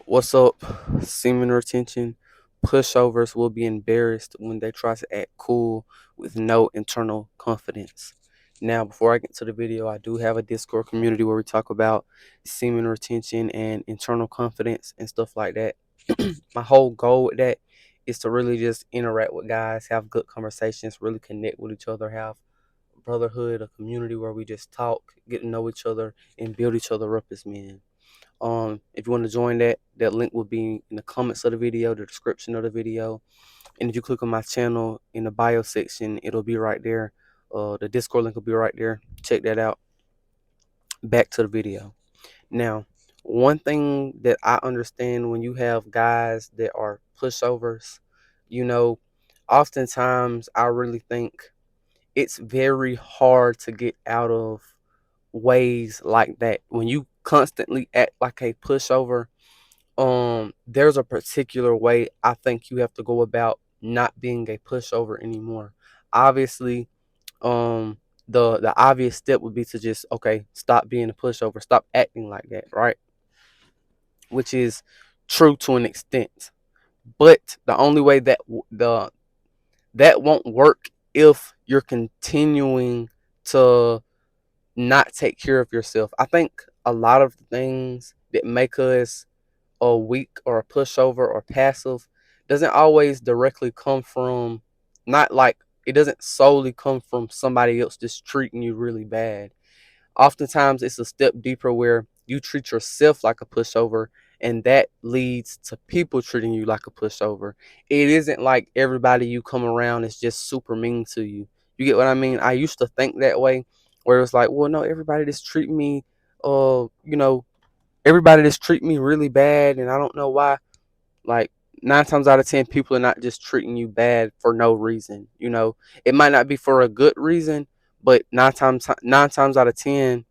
What's up? Semen retention. Pushovers will be embarrassed when they try to act cool with no internal confidence. Now, before I get to the video, I do have a Discord community where we talk about semen retention and internal confidence and stuff like that. My whole goal with that is to really just interact with guys, have good conversations, really connect with each other, have brotherhood, a community where we just talk, get to know each other, and build each other up as men. If you want to join that link will be in the comments of the video, the description of the video. And if you click on my channel in the bio section, it'll be right there. The Discord link will be right there. Check that out. Back to the video. Now, one thing that I understand when you have guys that are pushovers, you know, oftentimes I really think it's very hard to get out of ways like that. When you constantly act like a pushover, there's a particular way I think you have to go about not being a pushover anymore. Obviously, the obvious step would be to just, okay, stop being a pushover, stop acting like that, right? Which is true to an extent. But the only way that won't work if you're continuing to not take care of yourself. I think a lot of things that make us a weak or a pushover or passive doesn't always directly come from, not like, it doesn't solely come from somebody else just treating you really bad. Oftentimes it's a step deeper where you treat yourself like a pushover, and that leads to people treating you like a pushover. It isn't like everybody you come around is just super mean to you. You get what I mean? I used to think that way, where it's like, well, no, everybody just treat me you know, everybody just treat me really bad, and I don't know why. Like, 9 times out of 10, people are not just treating you bad for no reason. It might not be for a good reason, but nine times out of 10,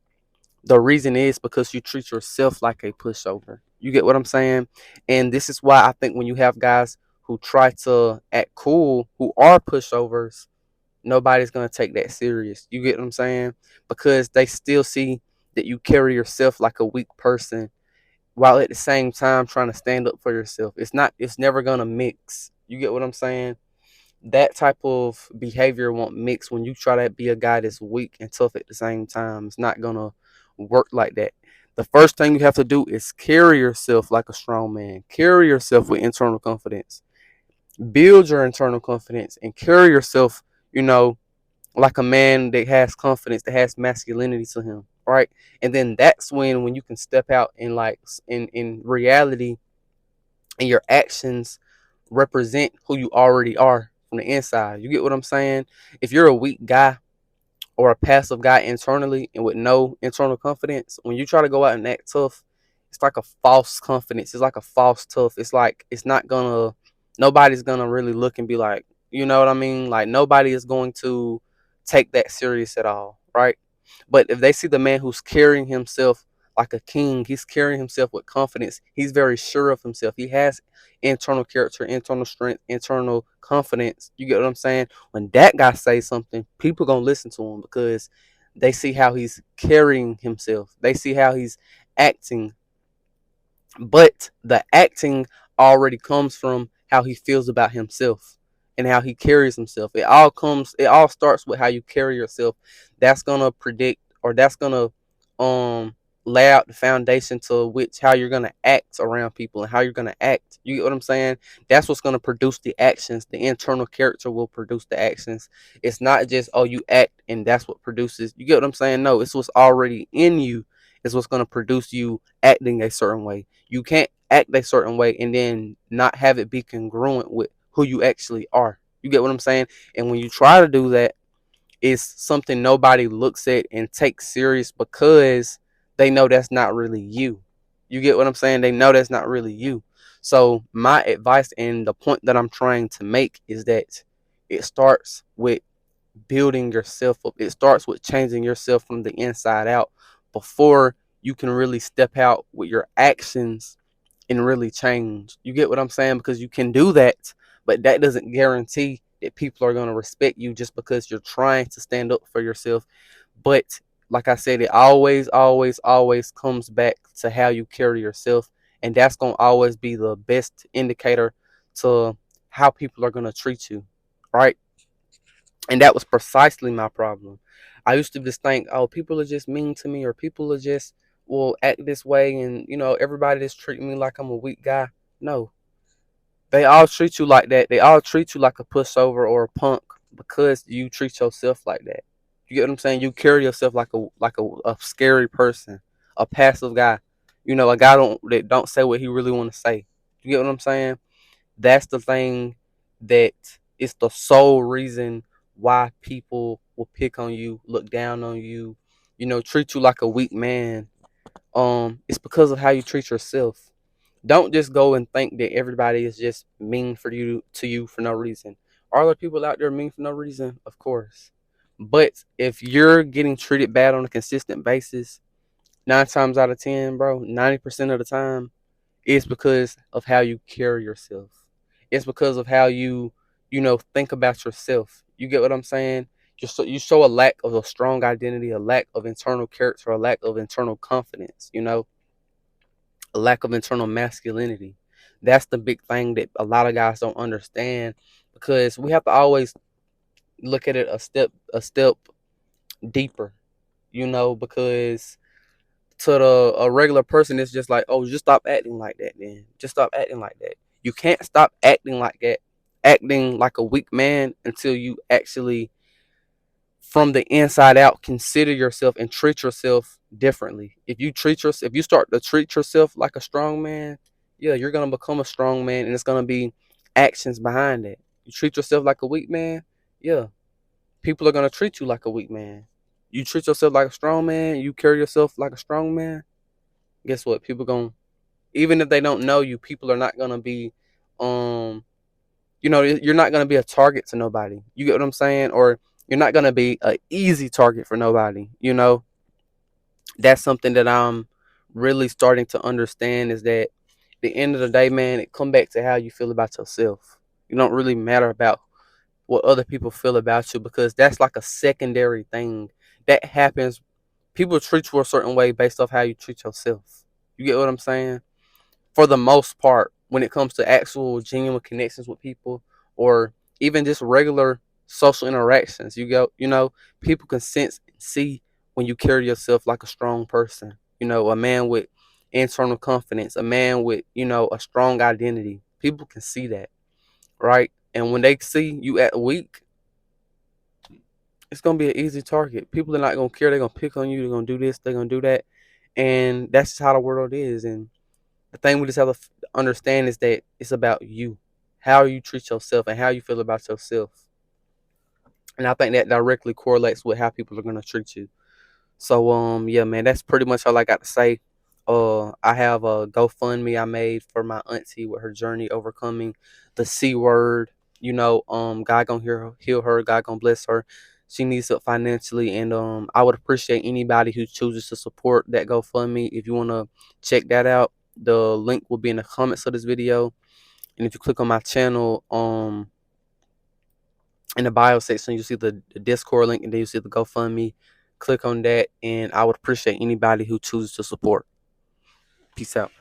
the reason is because you treat yourself like a pushover. You get what I'm saying? And this is why I think when you have guys who try to act cool, who are pushovers, nobody's gonna take that serious. You get what I'm saying? Because they still see that you carry yourself like a weak person while at the same time trying to stand up for yourself. It's never gonna mix. You get what I'm saying? That type of behavior won't mix when you try to be a guy that's weak and tough at the same time. It's not gonna work like that. The first thing you have to do is carry yourself like a strong man. Carry yourself with internal confidence. Build your internal confidence and carry yourself, you know, like a man that has confidence, that has masculinity to him, right? And then that's when you can step out and, like, in reality, and your actions represent who you already are from the inside. You get what I'm saying? If you're a weak guy or a passive guy internally and with no internal confidence, when you try to go out and act tough, it's like a false confidence. It's like a false tough. It's like it's not gonna, nobody's gonna really look and be like, you know what I mean? Like, nobody is going to take that serious at all, right? But if they see the man who's carrying himself like a king, he's carrying himself with confidence, he's very sure of himself, he has internal character, internal strength, internal confidence. You get what I'm saying? When that guy says something, people gonna listen to him because they see how he's carrying himself. They see how he's acting. But the acting already comes from how he feels about himself and how he carries himself. It all starts with how you carry yourself. That's gonna predict, or that's gonna um lay out the foundation to which how you're gonna act around people and how you're gonna act. You get what I'm saying? That's what's gonna produce the actions. The internal character will produce the actions. It's not just, oh, you act and that's what produces. You get what I'm saying? No, it's what's already in you is what's gonna produce you acting a certain way. You can't act a certain way and then not have it be congruent with who you actually are. You get what I'm saying? And when you try to do that, it's something nobody looks at and takes serious because they know that's not really you. You get what I'm saying? They know that's not really you. So my advice and the point that I'm trying to make is that it starts with building yourself up. It starts with changing yourself from the inside out before you can really step out with your actions and really change. You get what I'm saying? Because you can do that, but that doesn't guarantee that people are going to respect you just because you're trying to stand up for yourself. But like I said, it always, always, always comes back to how you carry yourself and that's gonna always be the best indicator to how people are gonna treat you, right? And that was precisely my problem. I used to just think, oh, people are just mean to me, or people are just will act this way, and everybody just treating me like I'm a weak guy. No, they all treat you like that. They all treat you like a pushover or a punk because you treat yourself like that. You get what I'm saying? You carry yourself like a scary person, a passive guy. A guy that don't say what he really want to say. You get what I'm saying? That's the thing that is the sole reason why people will pick on you, look down on you, treat you like a weak man. It's because of how you treat yourself. Don't just go and think that everybody is just mean for you to you for no reason. Are there people out there mean for no reason? Of course. But if you're getting treated bad on a consistent basis, 9 times out of 10, bro, 90% of the time, it's because of how you carry yourself. It's because of how you think about yourself. You get what I'm saying? You show a lack of a strong identity, a lack of internal character, a lack of internal confidence, a lack of internal masculinity. That's the big thing that a lot of guys don't understand, because we have to always look at it a step deeper, because to a regular person it's just like, oh, just stop acting like that, then just stop acting like that. You can't stop acting like that, acting like a weak man, until you actually from the inside out consider yourself and treat yourself differently. If you start to treat yourself like a strong man, yeah, you're gonna become a strong man, and it's gonna be actions behind it. You treat yourself like a weak man, yeah, people are gonna treat you like a weak man. You treat yourself like a strong man, you carry yourself like a strong man, guess what? People gonna, even if they don't know you, people are not gonna be um you're not gonna be a target to nobody. You get what I'm saying? Or you're not gonna be an easy target for nobody. That's something that I'm really starting to understand, is that the end of the day, man, it come back to how you feel about yourself. You don't really matter about what other people feel about you, because that's like a secondary thing that happens. People treat you a certain way based off how you treat yourself. You get what I'm saying? For the most part, when it comes to actual genuine connections with people, or even just regular social interactions, people can sense and see when you carry yourself like a strong person, a man with internal confidence, a man with, a strong identity. People can see that, right? And when they see you at weak, it's gonna be an easy target. People are not gonna care. They're gonna pick on you. They're gonna do this. They're gonna do that, and that's just how the world is. And the thing we just have to understand is that it's about you, how you treat yourself, and how you feel about yourself. And I think that directly correlates with how people are gonna treat you. So yeah, man, that's pretty much all I got to say. I have a GoFundMe I made for my auntie with her journey overcoming the C word. God gonna heal her. God gonna bless her. She needs help financially, and I would appreciate anybody who chooses to support that GoFundMe. If you wanna check that out, the link will be in the comments of this video. And if you click on my channel, in the bio section, you see the Discord link, and then you see the GoFundMe. Click on that, and I would appreciate anybody who chooses to support. Peace out.